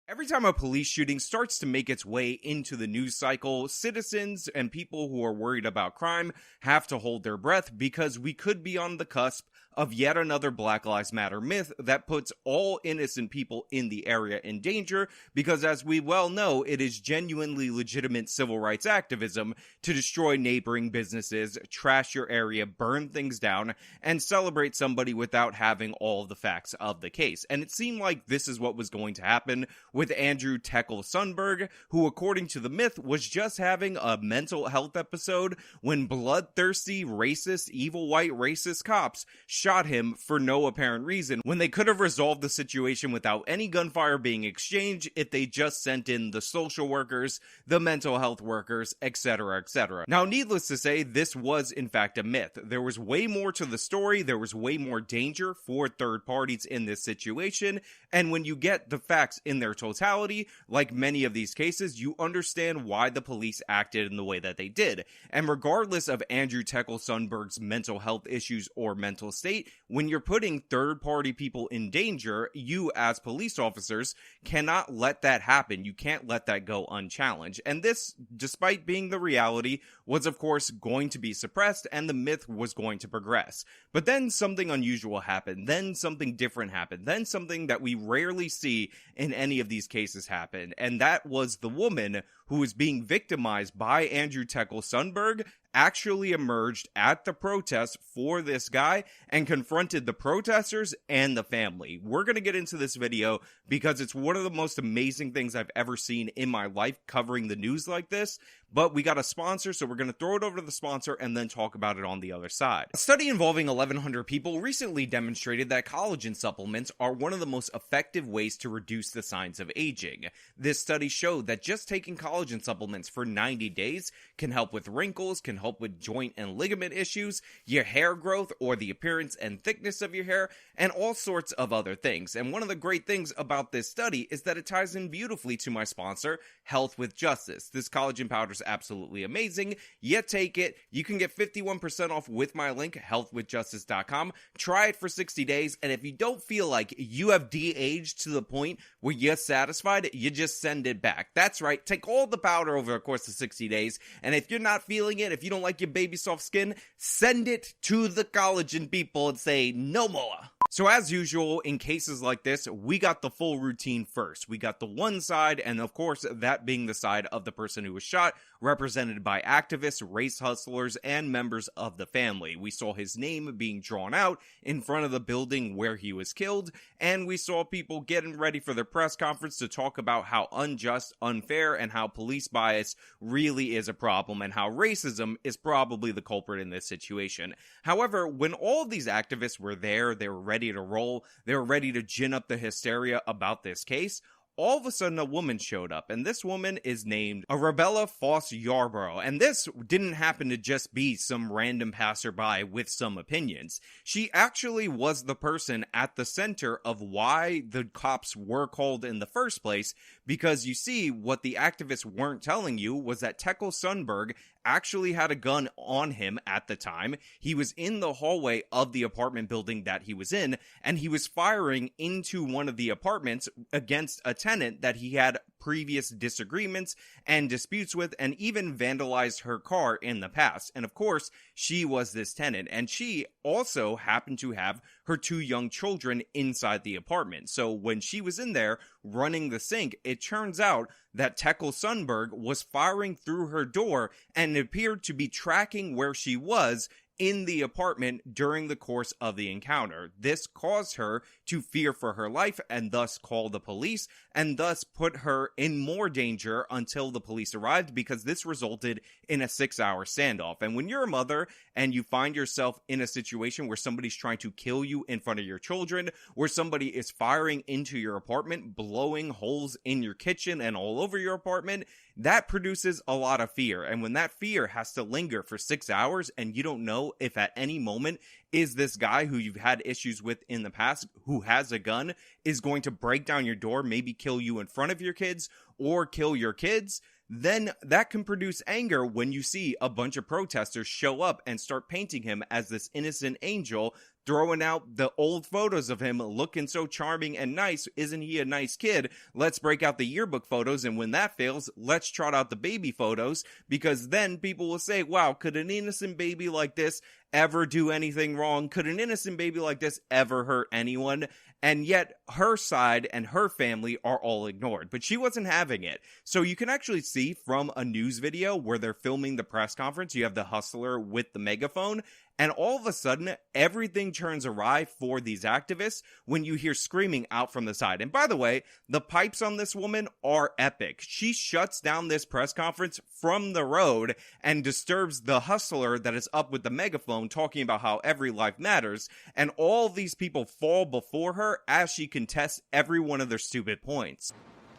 Every time a police shooting starts to make its way into the news cycle, citizens and people who are worried about crime have to hold their breath because we could be on the cusp of yet another Black Lives Matter myth that puts all innocent people in the area in danger, because as we well know, it is genuinely legitimate civil rights activism to destroy neighboring businesses, trash your area, burn things down, and celebrate somebody without having all the facts of the case. And it seemed like this is what was going to happen with Andrew Tekle Sundberg, who, according to the myth, was just having a mental health episode when bloodthirsty, racist, evil white racist cops shot him for no apparent reason, when they could have resolved the situation without any gunfire being exchanged if they just sent in the social workers, the mental health workers, etc., etc. Now, needless to say, this was in fact a myth. There was way more to the story, there was way more danger for third parties in this situation, and when you get the facts in their totality, like many of these cases, you understand why the police acted in the way that they did. And regardless of Andrew Tekle Sundberg's mental health issues or mental state, when you're putting third-party people in danger, you as police officers cannot let that happen. You can't let that go unchallenged. And this, despite being the reality, was of course going to be suppressed and the myth was going to progress. But then something unusual happened. Then something different happened. Then something that we rarely see in any of these cases happen. And that was the woman who was being victimized by Andrew Tekle Sundberg actually emerged at the protest for this guy and confronted the protesters and the family. We're going to get into this video because it's one of the most amazing things I've ever seen in my life covering the news like this. But we got a sponsor, so we're going to throw it over to the sponsor and then talk about it on the other side. A study involving 1,100 people recently demonstrated that collagen supplements are one of the most effective ways to reduce the signs of aging. This study showed that just taking collagen supplements for 90 days can help with wrinkles, can help with joint and ligament issues, your hair growth or the appearance and thickness of your hair, and all sorts of other things. And one of the great things about this study is that it ties in beautifully to my sponsor, Health with Justice. This collagen powder is absolutely amazing. You take it. You can get 51% off with my link, healthwithjustice.com. Try it for 60 days, and if you don't feel like you have de-aged to the point where you're satisfied, you just send it back. That's right. Take all the powder over the course of 60 days, and if you're not feeling it, if you don't like your baby soft skin, send it to the collagen people and say, no more. So as usual, in cases like this, we got the full routine first. We got the one side, and of course, that being the side of the person who was shot, represented by activists, race hustlers, and members of the family. We saw his name being drawn out in front of the building where he was killed, and we saw people getting ready for their press conference to talk about how unjust, unfair, and how police bias really is a problem, and how racism is probably the culprit in this situation. However, when all of these activists were there, they were ready to roll, they were ready to gin up the hysteria about this case, all of a sudden a woman showed up, and this woman is named Arabella Foss Yarborough, and this didn't happen to just be some random passerby with some opinions. She actually was the person at the center of why the cops were called in the first place, because you see, what the activists weren't telling you was that Tekle Sundberg actually had a gun on him at the time. He was in the hallway of the apartment building that he was in, and he was firing into one of the apartments against a tenant that he had previous disagreements and disputes with, and even vandalized her car in the past. And of course, she was this tenant, and she also happened to have her 2 young children inside the apartment. So when she was in there running the sink, it turns out that Tekle Sundberg was firing through her door and appeared to be tracking where she was in the apartment during the course of the encounter. This caused her to fear for her life and thus call the police, and thus put her in more danger until the police arrived, because this resulted in a 6-hour standoff. And when you're a mother and you find yourself in a situation where somebody's trying to kill you in front of your children, where somebody is firing into your apartment, blowing holes in your kitchen and all over your apartment, that produces a lot of fear. And when that fear has to linger for 6 hours and you don't know if at any moment is this guy who you've had issues with in the past, who has a gun, is going to break down your door, maybe kill you in front of your kids or kill your kids, then that can produce anger when you see a bunch of protesters show up and start painting him as this innocent angel throwing out the old photos of him looking so charming and nice. Isn't he a nice kid? Let's break out the yearbook photos, and when that fails, let's trot out the baby photos, because then people will say, wow, could an innocent baby like this ever do anything wrong? Could an innocent baby like this ever hurt anyone? And yet her side and her family are all ignored. But she wasn't having it. So you can actually see from a news video where they're filming the press conference, you have the hustler with the megaphone, and all of a sudden, everything turns awry for these activists when you hear screaming out from the side. And by the way, the pipes on this woman are epic. She shuts down this press conference from the road and disturbs the hustler that is up with the megaphone talking about how every life matters. And all these people fall before her as she contests every one of their stupid points.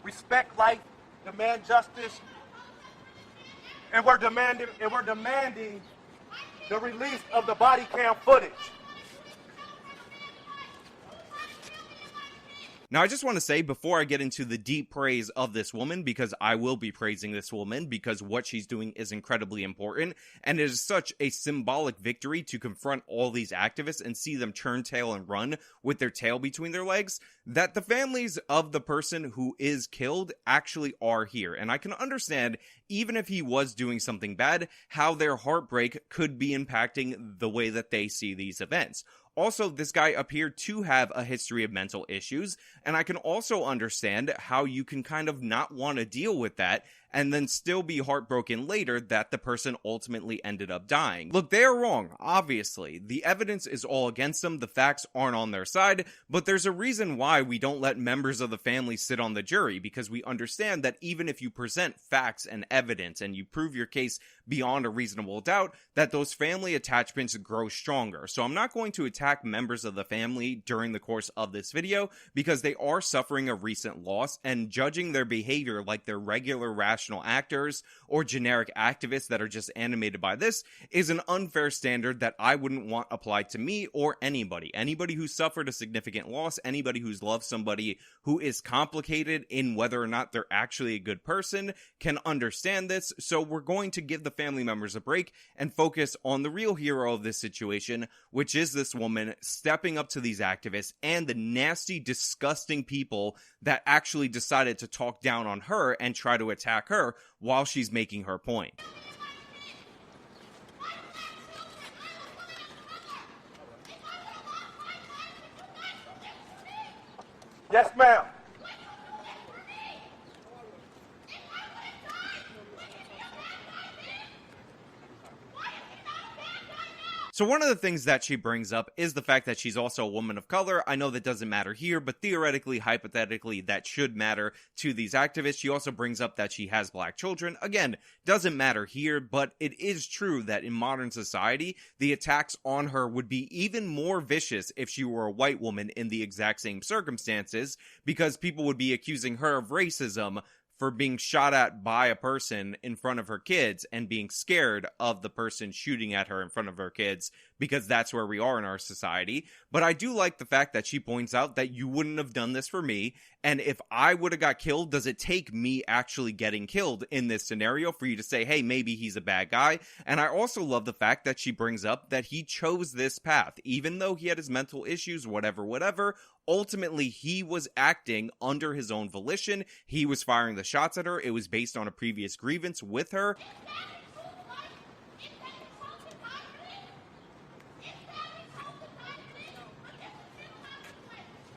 Respect life, demand justice, and we're demanding the release of the body cam footage. Now, I just want to say, before I get into the deep praise of this woman, because I will be praising this woman because what she's doing is incredibly important, and it is such a symbolic victory to confront all these activists and see them turn tail and run with their tail between their legs, that the families of the person who is killed actually are here. And I can understand, even if he was doing something bad, how their heartbreak could be impacting the way that they see these events. Also, this guy appeared to have a history of mental issues, and I can also understand how you can kind of not want to deal with that and then still be heartbroken later that the person ultimately ended up dying. Look, they are wrong, obviously. The evidence is all against them, the facts aren't on their side, but there's a reason why we don't let members of the family sit on the jury, because we understand that even if you present facts and evidence and you prove your case beyond a reasonable doubt, that those family attachments grow stronger. So I'm not going to attack members of the family during the course of this video, because they are suffering a recent loss, and judging their behavior like they're regular rational actors or generic activists that are just animated by this is an unfair standard that I wouldn't want applied to me or anybody. Anybody who suffered a significant loss, anybody who's loved somebody who is complicated in whether or not they're actually a good person can understand this. So we're going to give the family members a break and focus on the real hero of this situation, which is this woman stepping up to these activists and the nasty, disgusting people that actually decided to talk down on her and try to attack her while she's making her point. Yes, ma'am. So one of the things that she brings up is the fact that she's also a woman of color. I know that doesn't matter here, but theoretically, hypothetically, that should matter to these activists. She also brings up that she has black children. Again, doesn't matter here, but it is true that in modern society, the attacks on her would be even more vicious if she were a white woman in the exact same circumstances, because people would be accusing her of racism for being shot at by a person in front of her kids and being scared of the person shooting at her in front of her kids, because that's where we are in our society. But I do like the fact that she points out that you wouldn't have done this for me, and if I would have got killed, does it take me actually getting killed in this scenario for you to say, hey, maybe he's a bad guy? And I also love the fact that she brings up that he chose this path, even though he had his mental issues, whatever. Ultimately, he was acting under his own volition. He was firing the shots at her. It was based on a previous grievance with her.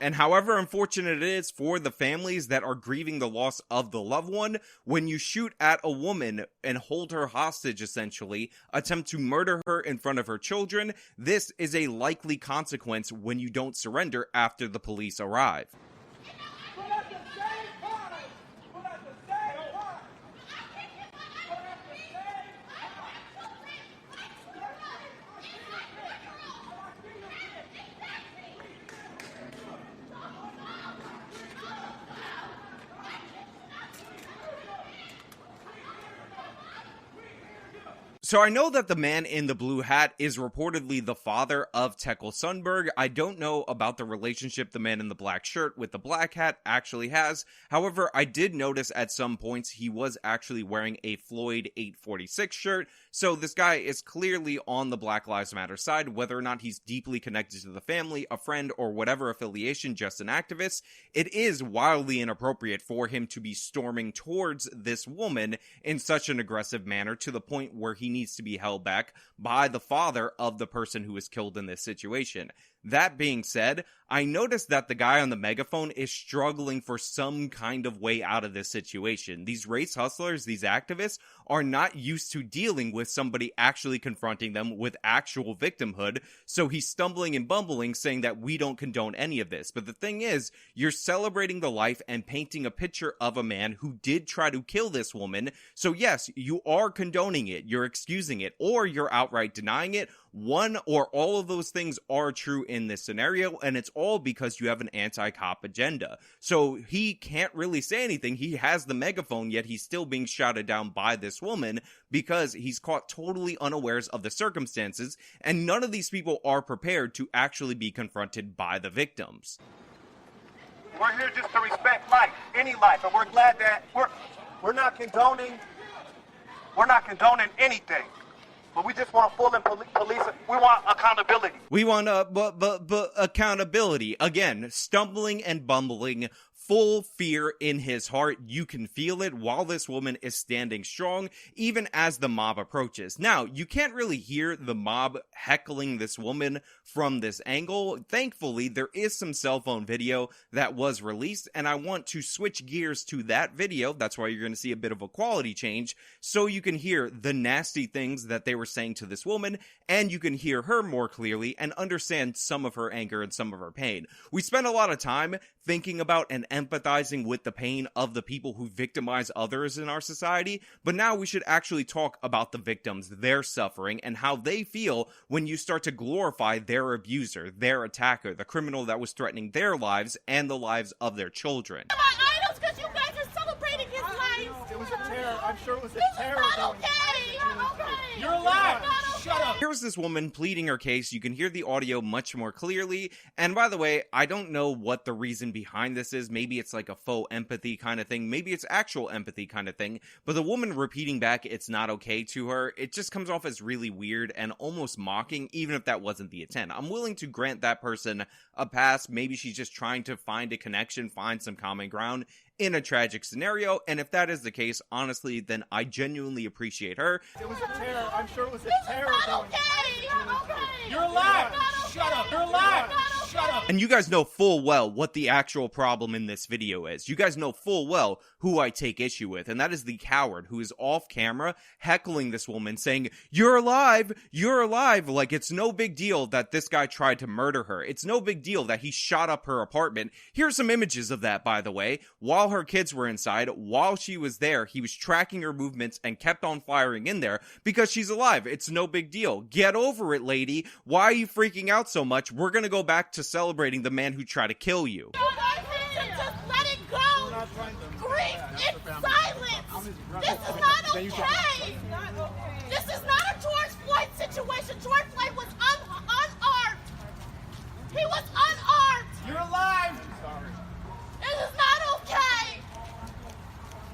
And however unfortunate it is for the families that are grieving the loss of the loved one, when you shoot at a woman and hold her hostage, essentially, attempt to murder her in front of her children, this is a likely consequence when you don't surrender after the police arrive. So I know that the man in the blue hat is reportedly the father of Tekle Sundberg. I don't know about the relationship the man in the black shirt with the black hat actually has. However, I did notice at some points he was actually wearing a Floyd 846 shirt. So this guy is clearly on the Black Lives Matter side, whether or not he's deeply connected to the family, a friend, or whatever affiliation, just an activist. It is wildly inappropriate for him to be storming towards this woman in such an aggressive manner to the point where he needs to be held back by the father of the person who was killed in this situation. That being said, I noticed that the guy on the megaphone is struggling for some kind of way out of this situation. These race hustlers, these activists, are not used to dealing with somebody actually confronting them with actual victimhood, so he's stumbling and bumbling saying that we don't condone any of this. But the thing is, you're celebrating the life and painting a picture of a man who did try to kill this woman, so yes, you are condoning it, you're excusing it, or you're outright denying it. One or all of those things are true in this scenario, and it's all because you have an anti-cop agenda. So he can't really say anything. He has the megaphone, yet he's still being shouted down by this woman because he's caught totally unawares of the circumstances, and none of these people are prepared to actually be confronted by the victims. We're here just to respect life, any life, and we're glad that we're not condoning anything. But we just want full police. We want accountability. We want accountability. Again, stumbling and bumbling, full fear in his heart. You can feel it while this woman is standing strong, even as the mob approaches. Now, you can't really hear the mob heckling this woman from this angle. Thankfully, there is some cell phone video that was released, and I want to switch gears to that video. That's why you're going to see a bit of a quality change, so you can hear the nasty things that they were saying to this woman, and you can hear her more clearly and understand some of her anger and some of her pain. We spent a lot of time thinking about and empathizing with the pain of the people who victimize others in our society, but now we should actually talk about the victims, their suffering, and how they feel when you start to glorify their abuser, their attacker, the criminal that was threatening their lives and the lives of their children. My idols, because you guys are celebrating his life. It was a terror. I'm sure it was a terror. This is not okay. You're alive. Shut up. Here's this woman pleading her case. You can hear the audio much more clearly. And by the way, I don't know what the reason behind this is. Maybe it's like a faux empathy kind of thing. Maybe it's actual empathy kind of thing. But the woman repeating back it's not okay to her, it just comes off as really weird and almost mocking, even if that wasn't the intent. I'm willing to grant that person a pass. Maybe she's just trying to find a connection, find some common ground in a tragic scenario, and if that is the case, honestly, then I genuinely appreciate her. It was a terror. I'm sure it was a terror. Not okay. You're alive. Shut up. You're alive. Shut up. And you guys know full well what the actual problem in this video is. You guys know full well who I take issue with, and that is the coward who is off camera heckling this woman saying, you're alive, like it's no big deal that this guy tried to murder her. It's no big deal that he shot up her apartment. Here's some images of that, by the way. While her kids were inside, while she was there, he was tracking her movements and kept on firing in there because she's alive. It's no big deal. Get over it, lady. Why are you freaking out so much? We're gonna go back to celebrating the man who tried to kill you. You guys need to just let it go. Grief in silence. This is not okay. This is not a George Floyd situation. George Floyd was unarmed. He was unarmed. You're alive. This is not okay.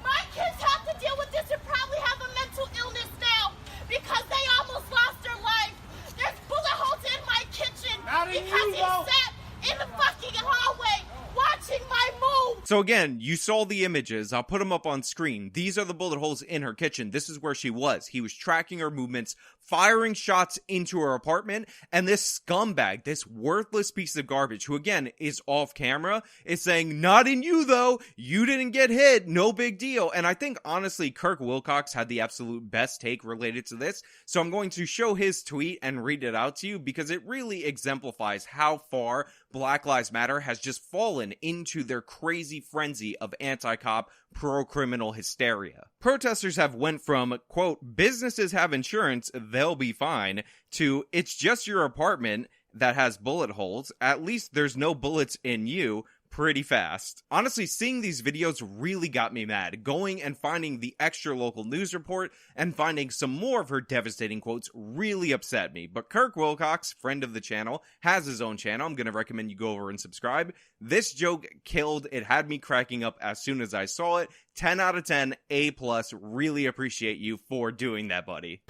My kids have to deal with this and probably have a mental illness now because they almost lost their life. There's bullet holes in my kitchen because he sat in the fucking hallway watching my move. So again, you saw the images. I'll put them up on screen. These are the bullet holes in her kitchen. This is where she was. He was tracking her movements, firing shots into her apartment, and this scumbag, this worthless piece of garbage, who again is off camera, is saying, not in you though, you didn't get hit, no big deal. And I think honestly, Kirk Wilcox had the absolute best take related to this, so I'm going to show his tweet and read it out to you because it really exemplifies how far Black Lives Matter has just fallen into their crazy frenzy of anti-cop, pro-criminal hysteria. Protesters have went from, quote, businesses have insurance, they'll be fine, to it's just your apartment that has bullet holes, at least there's no bullets in you, pretty fast. Honestly, seeing these videos really got me mad. Going and finding the extra local news report and finding some more of her devastating quotes really upset me. But Kirk Wilcox, friend of the channel, has his own channel. I'm gonna recommend you go over and subscribe. This joke killed. It had me cracking up as soon as I saw it. 10 out of 10, A+. Really appreciate you for doing that, buddy.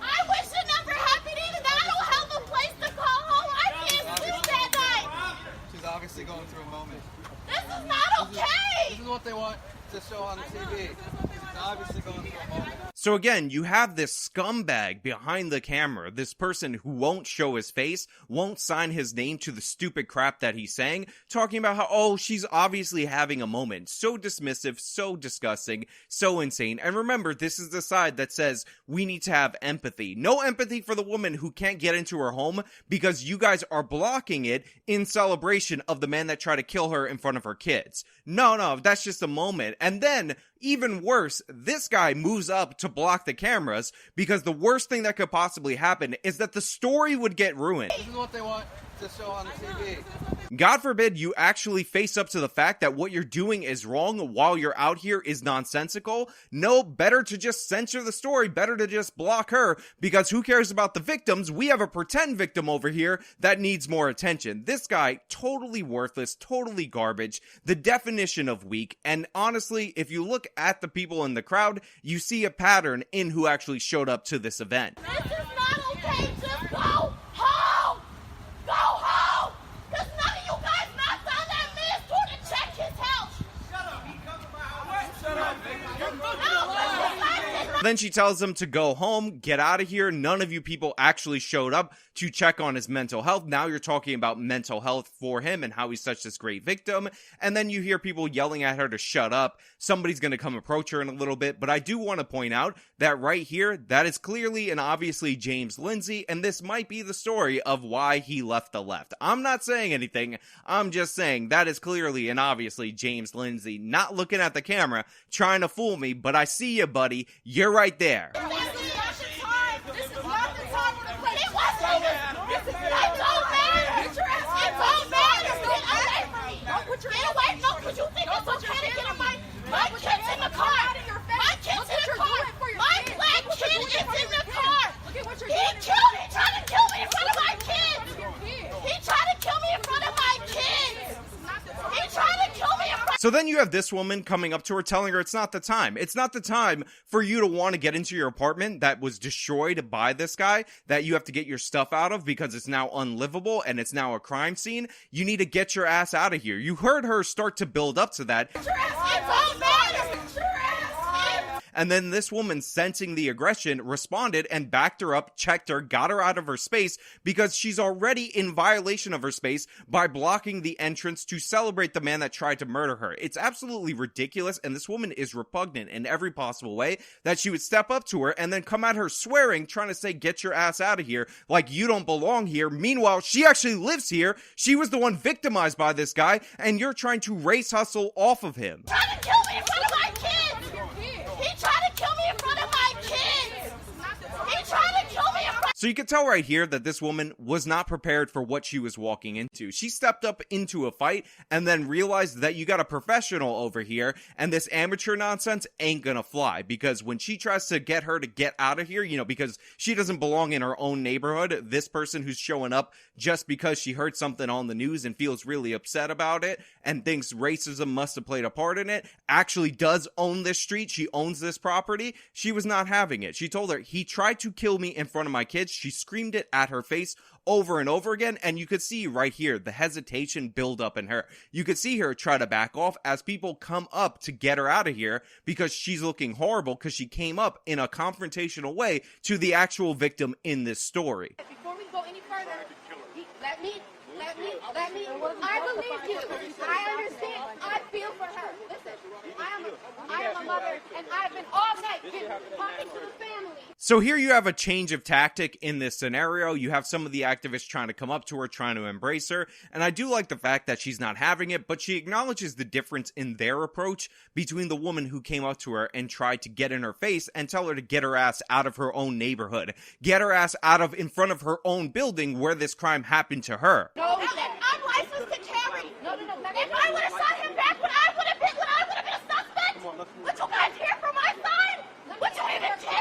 I wish it never happened either. I don't have a place to call home. I can't sleep that night. She's obviously going through a moment. This is not okay. This is what they want to show on the TV. She's obviously going through a moment. So again, you have this scumbag behind the camera, this person who won't show his face, won't sign his name to the stupid crap that he's saying, talking about how, oh, she's obviously having a moment. So dismissive, so disgusting, so insane. And remember, this is the side that says we need to have empathy. No empathy for the woman who can't get into her home because you guys are blocking it in celebration of the man that tried to kill her in front of her kids. No, that's just a moment. And then, even worse, this guy moves up to block the cameras because the worst thing that could possibly happen is that the story would get ruined. This is what they want to show on the TV. God forbid you actually face up to the fact that what you're doing is wrong while you're out here is nonsensical. No, better to just censor the story, better to just block her, because who cares about the victims? We have a pretend victim over here that needs more attention. This guy, totally worthless, totally garbage, the definition of weak, and honestly, if you look at the people in the crowd, you see a pattern in who actually showed up to this event. This is not okay. Just go home. Go home. Because none of you guys knocked on that man's door to check his house. Shut up. He comes to my house. Shut up. Then she tells him to go home, get out of here. None of you people actually showed up to check on his mental health. Now you're talking about mental health for him and how he's such this great victim. And then you hear people yelling at her to shut up. Somebody's going to come approach her in a little bit. But I do want to point out that right here, that is clearly and obviously James Lindsay. And this might be the story of why he left the left. I'm not saying anything. I'm just saying that is clearly and obviously James Lindsay not looking at the camera, trying to fool me. But I see you, buddy. You're right there. This is not the time. This is not the time for the play. It wasn't. This is not. It don't matter. It don't matter. Get away from me. Get away. No, because you think it's okay to get in my kid's in the car. My kid's in the car. My black kid is in the car. He killed me. He tried to kill me in front of my kids. He tried to kill me in front of my kids. He tried to kill me in front. So then you have this woman coming up to her telling her it's not the time. It's not the time for you to want to get into your apartment that was destroyed by this guy, that you have to get your stuff out of because it's now unlivable and it's now a crime scene. You need to get your ass out of here. You heard her start to build up to that. It don't matter. And then this woman, sensing the aggression, responded and backed her up, checked her, got her out of her space because she's already in violation of her space by blocking the entrance to celebrate the man that tried to murder her. It's absolutely ridiculous, and this woman is repugnant in every possible way that she would step up to her and then come at her swearing, trying to say, get your ass out of here, like you don't belong here. Meanwhile, she actually lives here. She was the one victimized by this guy, and you're trying to race hustle off of him. Trying to kill me in front of my kids. He tried to kill me in front of my kids. He tried to kill me in front. So you can tell right here that this woman was not prepared for what she was walking into. She stepped up into a fight and then realized that you got a professional over here and this amateur nonsense ain't gonna fly, because when she tries to get her to get out of here, you know, because she doesn't belong in her own neighborhood, this person who's showing up just because she heard something on the news and feels really upset about it and thinks racism must have played a part in it, actually does own this street, she owns this property, she was not having it. She told her, he tried to kill me in front of my kids. She screamed it at her face over and over again, and you could see right here the hesitation build up in her. You could see her try to back off as people come up to get her out of here because she's looking horrible because she came up in a confrontational way to the actual victim in this story. Before we go any further, let me. I believe you. I understand. I feel for her. Listen, I am a mother, and I've been all night talking to the family. So here you have a change of tactic in this scenario. You have some of the activists trying to come up to her, trying to embrace her. And I do like the fact that she's not having it, but she acknowledges the difference in their approach between the woman who came up to her and tried to get in her face and tell her to get her ass out of her own neighborhood. Get her ass out of in front of her own building where this crime happened to her. No, I'm licensed to carry. No. If I would have shot him back, would I would have been a suspect? Would you guys hear from my side? Would you even care?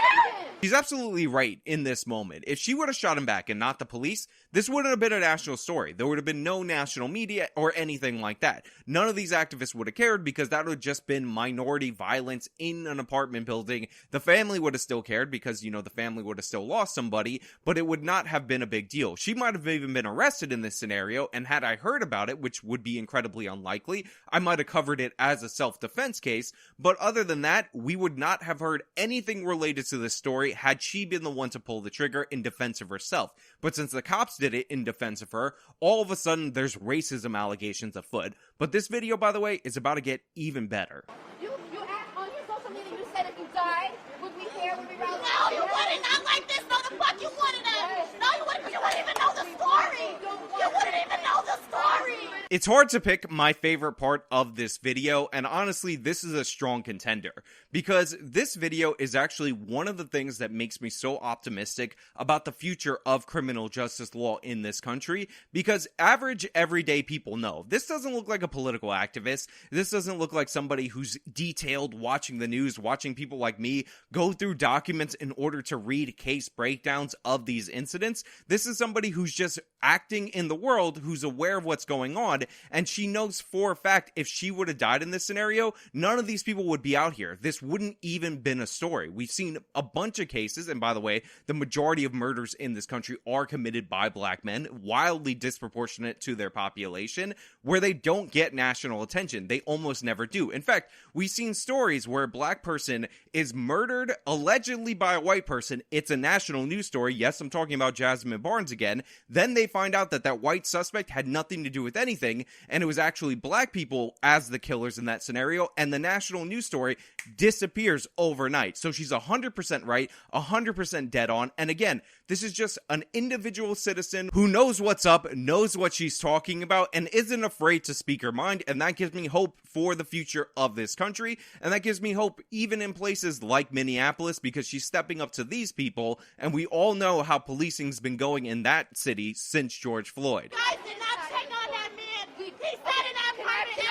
She's absolutely right in this moment. If she would have shot him back and not the police, this wouldn't have been a national story. There would have been no national media or anything like that. None of these activists would have cared because that would have just been minority violence in an apartment building. The family would have still cared because, the family would have still lost somebody, but it would not have been a big deal. She might have even been arrested in this scenario, and had I heard about it, which would be incredibly unlikely, I might have covered it as a self-defense case, but other than that, we would not have heard anything related to this story had she been the one to pull the trigger in defense of herself. But since the cops did it in defense of her, all of a sudden there's racism allegations afoot. But this video, by the way, is about to get even better. You asked on your social media, you said if you died, would we care? Would we rather? No, you wouldn't. Not like this. No, the fuck you wouldn't have. No, you wouldn't. You wouldn't even know the story. You wouldn't even know the story. It's hard to pick my favorite part of this video, and honestly, this is a strong contender, because this video is actually one of the things that makes me so optimistic about the future of criminal justice law in this country, because average, everyday people know. This doesn't look like a political activist. This doesn't look like somebody who's detailed watching the news, watching people like me go through documents in order to read case breakdowns of these incidents. This is somebody who's just acting in the world, who's aware of what's going on, and she knows for a fact if she would have died in this scenario, none of these people would be out here. This wouldn't even been a story. We've seen a bunch of cases, and by the way, the majority of murders in this country are committed by black men, wildly disproportionate to their population, where they don't get national attention. They almost never do. In fact, we've seen stories where a black person is murdered allegedly by a white person. It's a national news story. Yes, I'm talking about Jasmine Barnes again. Then they find out that that white suspect had nothing to do with anything, and it was actually black people as the killers in that scenario, and the national news story disappears overnight. So she's 100% right, 100% dead on, and again, this is just an individual citizen who knows what's up, knows what she's talking about, and isn't afraid to speak her mind, and that gives me hope for the future of this country, and that gives me hope even in places like Minneapolis, because she's stepping up to these people, and we all know how policing's been going in that city since George Floyd. Guys did not check on that man. He said it on purpose.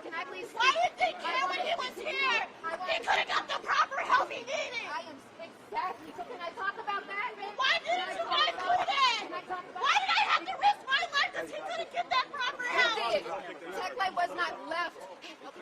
Can I please speak? Why didn't they care when he was here? He could have got the proper help he needed. Exactly. So can I talk about that? Why didn't you guys do that? Why did I have to risk my life because he couldn't get that proper help? Tekle was not left.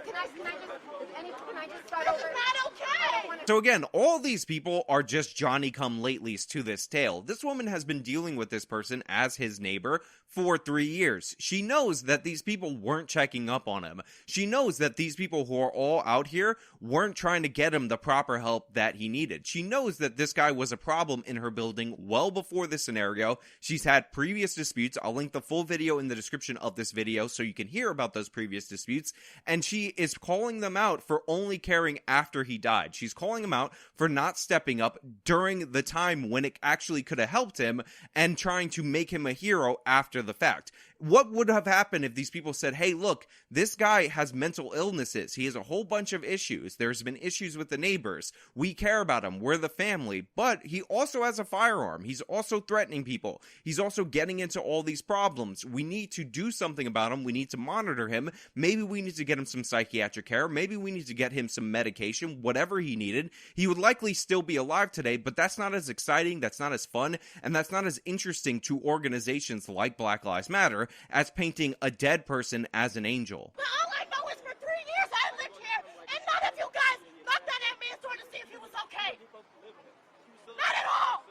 Can I just start over? This is not okay. So again, all these people are just Johnny-come-latelys to this tale. This woman has been dealing with this person as his neighbor for 3 years. She knows that these people weren't checking up on him. She knows that these people who are all out here weren't trying to get him the proper help that he needed. She knows that this guy was a problem in her building well before this scenario. She's had previous disputes. I'll link the full video in the description of this video so you can hear about those previous disputes. And she is calling them out for only caring after he died. She's calling him out for not stepping up during the time when it actually could have helped him and trying to make him a hero after the fact. What would have happened if these people said, hey, look, this guy has mental illnesses. He has a whole bunch of issues. There's been issues with the neighbors. We care about him. We're the family. But he also has a firearm. He's also threatening people. He's also getting into all these problems. We need to do something about him. We need to monitor him. Maybe we need to get him some psychiatric care. Maybe we need to get him some medication, whatever he needed. He would likely still be alive today, but that's not as exciting. That's not as fun. And that's not as interesting to organizations like Black Lives Matter as painting a dead person as an angel. But all I know is for 3 years I lived here, and none of you guys knocked on that man's door to see if he was okay. Not at all.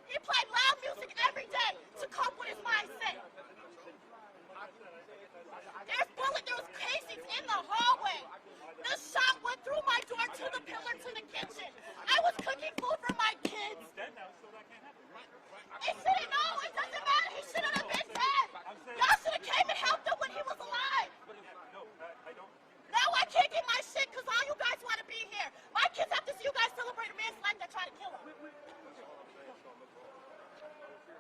He played loud music every day to cope with his mindset. There was casings in the hallway. The shot went through my door to the pillar to the kitchen. I was cooking food for my kids. He shouldn't know. It doesn't matter. He shouldn't have been dead. Y'all should have came and helped him when he was alive. Now I can't get my shit because all you guys want to be here. My kids have to see you guys celebrate a man's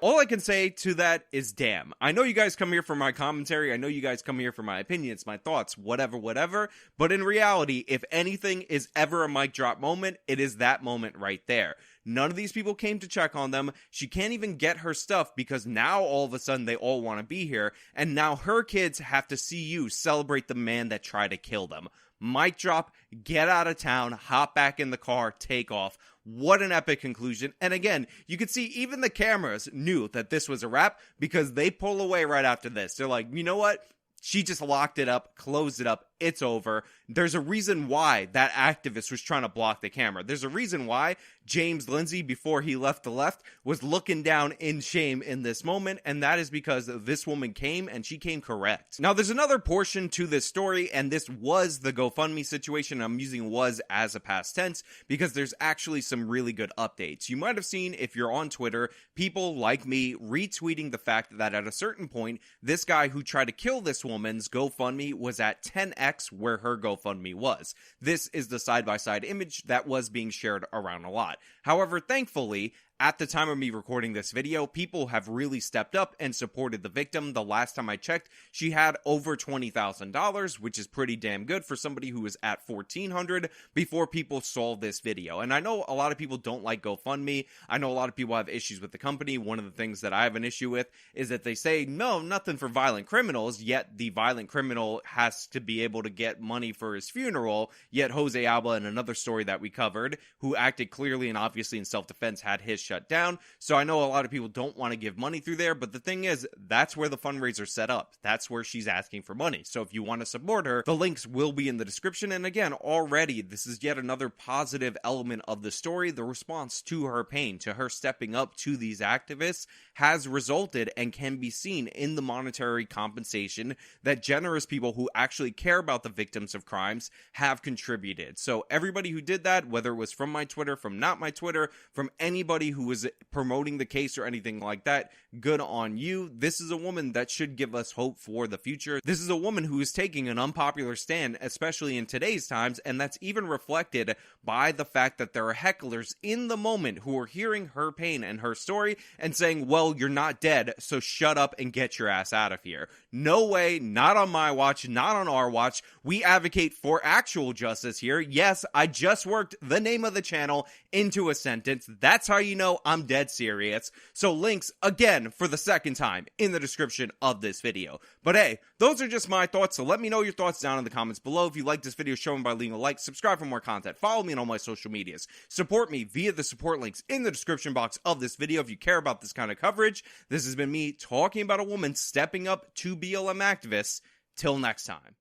all I can say to that is damn. I know you guys come here for my commentary. I know you guys come here for my opinions, my thoughts, whatever. But in reality, if anything is ever a mic drop moment, it is that moment right there. None of these people came to check on them. She can't even get her stuff because now all of a sudden they all want to be here. And now her kids have to see you celebrate the man that tried to kill them. Mic drop, get out of town, hop back in the car, take off. What an epic conclusion. And again, you could see even the cameras knew that this was a wrap because they pull away right after this. They're like, you know what? She just locked it up, closed it up, it's over. There's a reason why that activist was trying to block the camera. There's a reason why James Lindsay, before he left the left, was looking down in shame in this moment, and that is because this woman came, and she came correct. Now, there's another portion to this story, and this was the GoFundMe situation. I'm using was as a past tense because there's actually some really good updates. You might have seen, if you're on Twitter, people like me retweeting the fact that at a certain point, this guy who tried to kill this woman's GoFundMe was at 10x where her GoFundMe was. This is the side-by-side image that was being shared around a lot. However, thankfully, at the time of me recording this video, people have really stepped up and supported the victim. The last time I checked, she had over $20,000, which is pretty damn good for somebody who was at $1,400 before people saw this video. And I know a lot of people don't like GoFundMe. I know a lot of people have issues with the company. One of the things that I have an issue with is that they say, no, nothing for violent criminals, yet the violent criminal has to be able to get money for his funeral, yet Jose Alba, in another story that we covered, who acted clearly and obviously in self-defense, had his shut down. So I know a lot of people don't want to give money through there, but the thing is, that's where the fundraiser set up. That's where she's asking for money. So if you want to support her, the links will be in the description. And again, already, this is yet another positive element of the story. The response to her pain, to her stepping up to these activists, has resulted and can be seen in the monetary compensation that generous people who actually care about the victims of crimes have contributed. So everybody who did that, whether it was from my Twitter, from not my Twitter, from anybody who was promoting the case or anything like that, good on you. This is a woman that should give us hope for the future. This is a woman who is taking an unpopular stand, especially in today's times, and that's even reflected by the fact that there are hecklers in the moment who are hearing her pain and her story and saying, well, you're not dead, so shut up and get your ass out of here. No way, not on my watch, not on our watch. We advocate for actual justice here. Yes, I just worked the name of the channel into a sentence. That's how you know I'm dead serious. So links, again, for the second time, in the description of this video. But hey, those are just my thoughts, so let me know your thoughts down in the comments below. If you like this video, show them by leaving a like, subscribe for more content, follow me on all my social medias, support me via the support links in the description box of this video if you care about this kind of coverage. This has been me talking about a woman stepping up to BLM activists. Till next time.